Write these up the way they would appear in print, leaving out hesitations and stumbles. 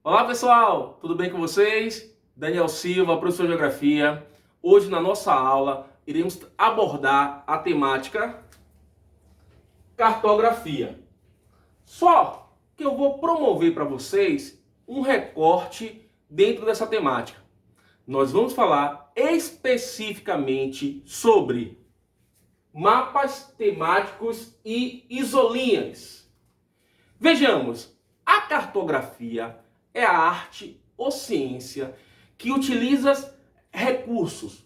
Olá pessoal, tudo bem com vocês? Daniel Silva, professor de Geografia. Hoje na nossa aula iremos abordar a temática cartografia. Só que eu vou promover para vocês um recorte dentro dessa temática. Nós vamos falar especificamente sobre mapas temáticos e isolinhas. Vejamos, a cartografia é a arte ou ciência que utiliza recursos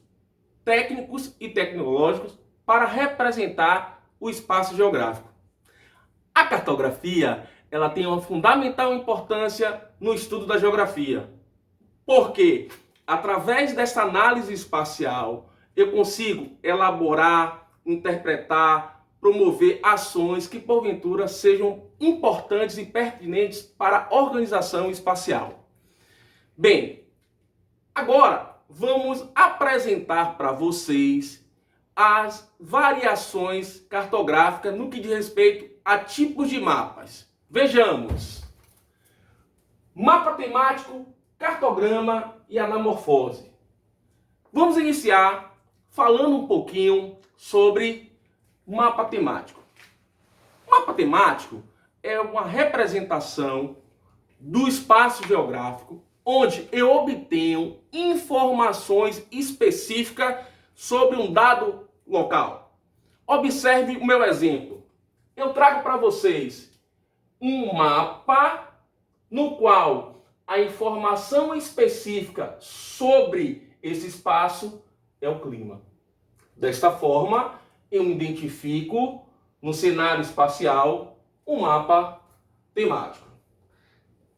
técnicos e tecnológicos para representar o espaço geográfico. A cartografia, ela tem uma fundamental importância no estudo da geografia, porque através dessa análise espacial eu consigo elaborar, interpretar, promover ações que porventura sejam importantes e pertinentes para a organização espacial. Bem, agora vamos apresentar para vocês as variações cartográficas no que diz respeito a tipos de mapas. Vejamos: mapa temático, cartograma e anamorfose. Vamos iniciar falando um pouquinho sobre mapa temático. Mapa temático é uma representação do espaço geográfico onde eu obtenho informações específicas sobre um dado local. Observe o meu exemplo. Eu trago para vocês um mapa no qual a informação específica sobre esse espaço é o clima. Desta forma, eu identifico no cenário espacial um mapa temático.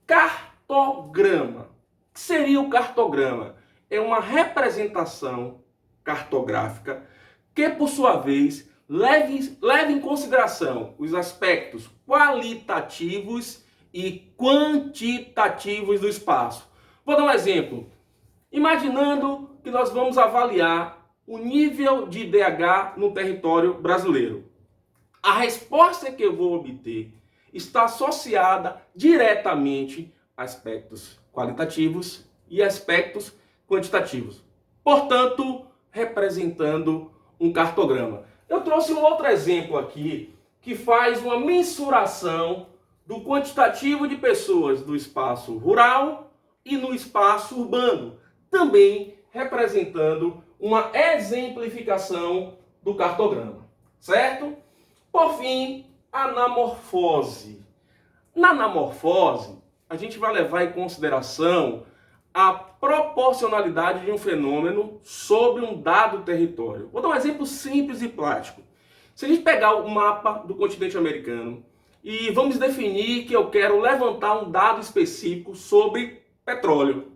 Cartograma. O que seria o cartograma? É uma representação cartográfica que, por sua vez, leva em consideração os aspectos qualitativos e quantitativos do espaço. Vou dar um exemplo. Imaginando que nós vamos avaliar o nível de IDH no território brasileiro. A resposta que eu vou obter está associada diretamente a aspectos qualitativos e aspectos quantitativos. Portanto, representando um cartograma. Eu trouxe um outro exemplo aqui que faz uma mensuração do quantitativo de pessoas do espaço rural e no espaço urbano, também representando uma exemplificação do cartograma, certo? Por fim, anamorfose. Na anamorfose, a gente vai levar em consideração a proporcionalidade de um fenômeno sobre um dado território. Vou dar um exemplo simples e prático. Se a gente pegar o mapa do continente americano e vamos definir que eu quero levantar um dado específico sobre petróleo.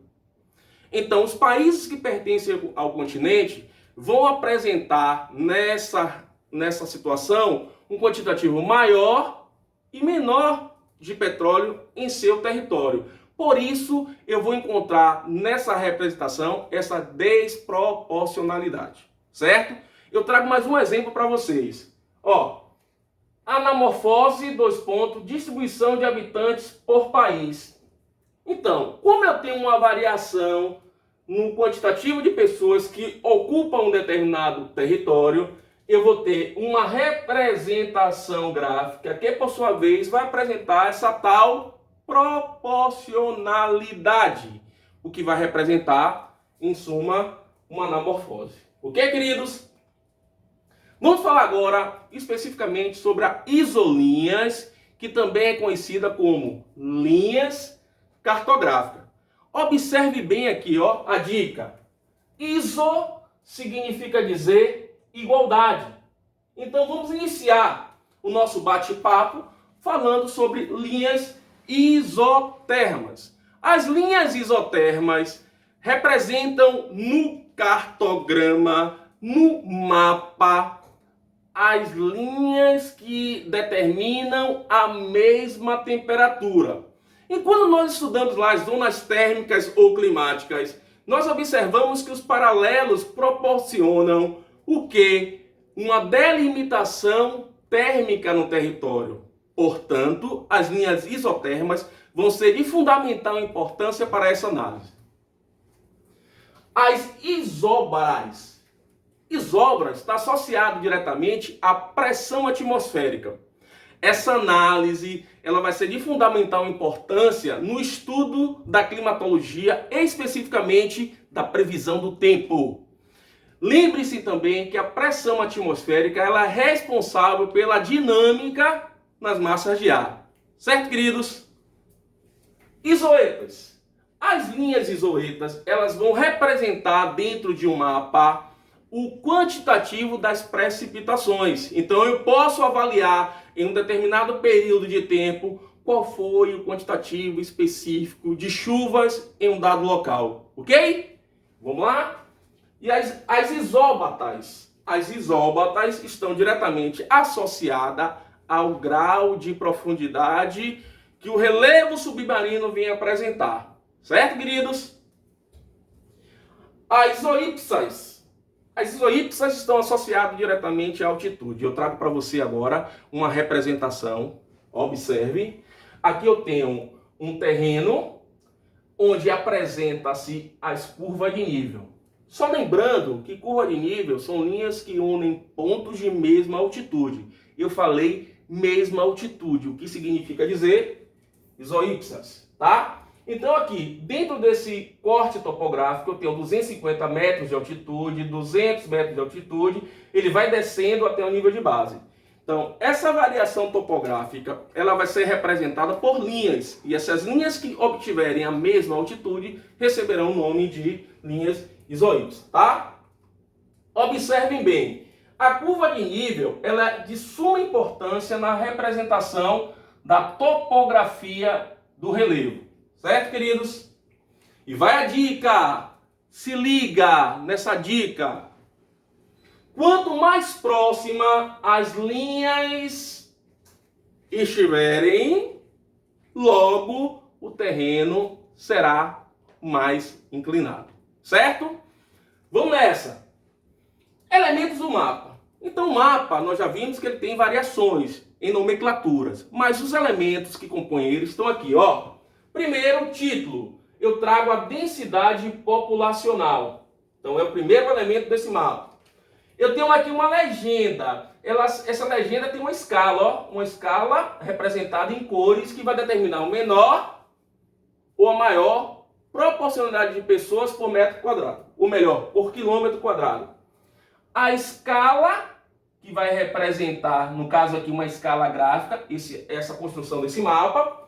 Então, os países que pertencem ao continente vão apresentar nessa situação um quantitativo maior e menor de petróleo em seu território. Por isso, eu vou encontrar nessa representação essa desproporcionalidade, certo? Eu trago mais um exemplo para vocês. Anamorfose, distribuição de habitantes por país. Então, como eu tenho uma variação no quantitativo de pessoas que ocupam um determinado território, eu vou ter uma representação gráfica que, por sua vez, vai apresentar essa tal proporcionalidade, o que vai representar, em suma, uma anamorfose. Ok, queridos? Vamos falar agora especificamente sobre a isolinhas, que também é conhecida como linhas cartográfica. Observe bem aqui, a dica. Iso significa dizer igualdade. Então vamos iniciar o nosso bate-papo falando sobre linhas isotermas. As linhas isotermas representam no cartograma, no mapa, as linhas que determinam a mesma temperatura. E quando nós estudamos lá as zonas térmicas ou climáticas, nós observamos que os paralelos proporcionam o quê? Uma delimitação térmica no território. Portanto, as linhas isotérmas vão ser de fundamental importância para essa análise. As isobras. Isobras está associado diretamente à pressão atmosférica. Essa análise ela vai ser de fundamental importância no estudo da climatologia, especificamente da previsão do tempo. Lembre-se também que a pressão atmosférica ela é responsável pela dinâmica nas massas de ar. Certo, queridos? Isoetas. As linhas isoetas elas vão representar dentro de um mapa o quantitativo das precipitações. Então eu posso avaliar em um determinado período de tempo qual foi o quantitativo específico de chuvas em um dado local. Ok? Vamos lá? E as isóbatas. As isóbatas estão diretamente associadas ao grau de profundidade que o relevo submarino vem apresentar. Certo, queridos? As isoípsas. As isoípsas estão associadas diretamente à altitude. Eu trago para você agora uma representação. Observe. Aqui eu tenho um terreno onde apresenta-se as curvas de nível. Só lembrando que curva de nível são linhas que unem pontos de mesma altitude. Eu falei mesma altitude, o que significa dizer isoípsas, tá? Então aqui, dentro desse corte topográfico, eu tenho 250 metros de altitude, 200 metros de altitude, ele vai descendo até o nível de base. Então, essa variação topográfica, ela vai ser representada por linhas, e essas linhas que obtiverem a mesma altitude, receberão o nome de linhas isoípsas, tá? Observem bem, a curva de nível, ela é de suma importância na representação da topografia do relevo. Certo, queridos? E vai a dica. Se liga nessa dica. Quanto mais próxima as linhas estiverem, logo o terreno será mais inclinado. Certo? Vamos nessa. Elementos do mapa. Então o mapa, nós já vimos que ele tem variações em nomenclaturas. Mas os elementos que compõem ele estão aqui, ó. Primeiro, título. Eu trago a densidade populacional. Então, é o primeiro elemento desse mapa. Eu tenho aqui uma legenda. Essa legenda tem uma escala, ó. Uma escala representada em cores que vai determinar o menor ou a maior proporcionalidade de pessoas por metro quadrado. Ou melhor, por quilômetro quadrado. A escala, que vai representar, no caso aqui, uma escala gráfica, essa construção desse mapa.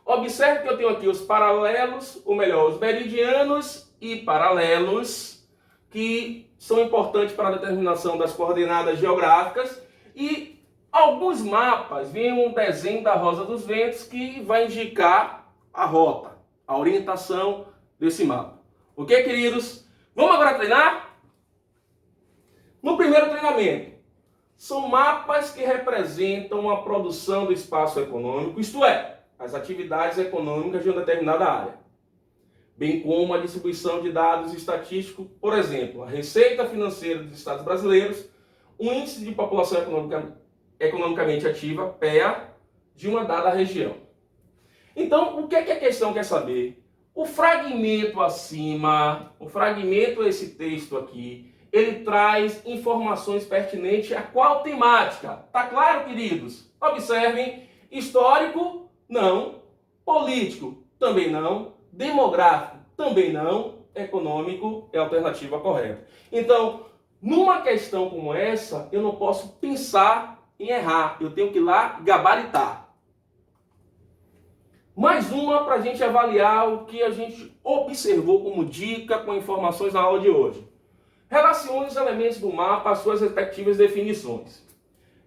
Observe que eu tenho aqui os paralelos, ou melhor, os meridianos e paralelos, que são importantes para a determinação das coordenadas geográficas. E alguns mapas vêm um desenho da Rosa dos Ventos que vai indicar a rota, a orientação desse mapa. Ok, queridos? Vamos agora treinar? No primeiro treinamento, são mapas que representam a produção do espaço econômico, isto é, as atividades econômicas de uma determinada área, bem como a distribuição de dados estatísticos, por exemplo, a receita financeira dos Estados brasileiros, o índice de população economicamente ativa, PEA, de uma dada região. Então, o que é que a questão quer saber? O fragmento acima, esse texto aqui, ele traz informações pertinentes a qual temática? Tá claro, queridos? Observem, histórico, não. Político, também não. Demográfico, também não. Econômico é a alternativa correta. Então, numa questão como essa, eu não posso pensar em errar. Eu tenho que ir lá gabaritar. Mais uma para a gente avaliar o que a gente observou como dica com informações na aula de hoje. Relacione os elementos do mapa às suas respectivas definições.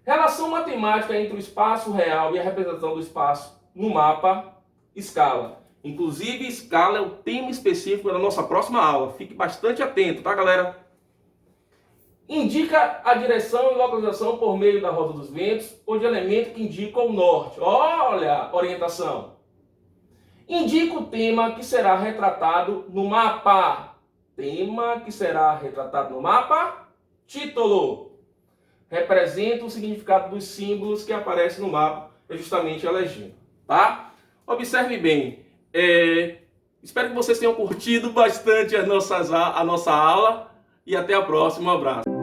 Relação matemática entre o espaço real e a representação do espaço no mapa, escala. Inclusive, escala é o tema específico da nossa próxima aula. Fique bastante atento, tá, galera? Indica a direção e localização por meio da roda dos ventos ou de elemento que indica o norte. Olha, orientação. Indica o tema que será retratado no mapa. Tema que será retratado no mapa. Título. Representa o significado dos símbolos que aparecem no mapa. é justamente a legenda, tá? Observe bem, espero que vocês tenham curtido bastante a nossa aula e até a próxima. Um abraço.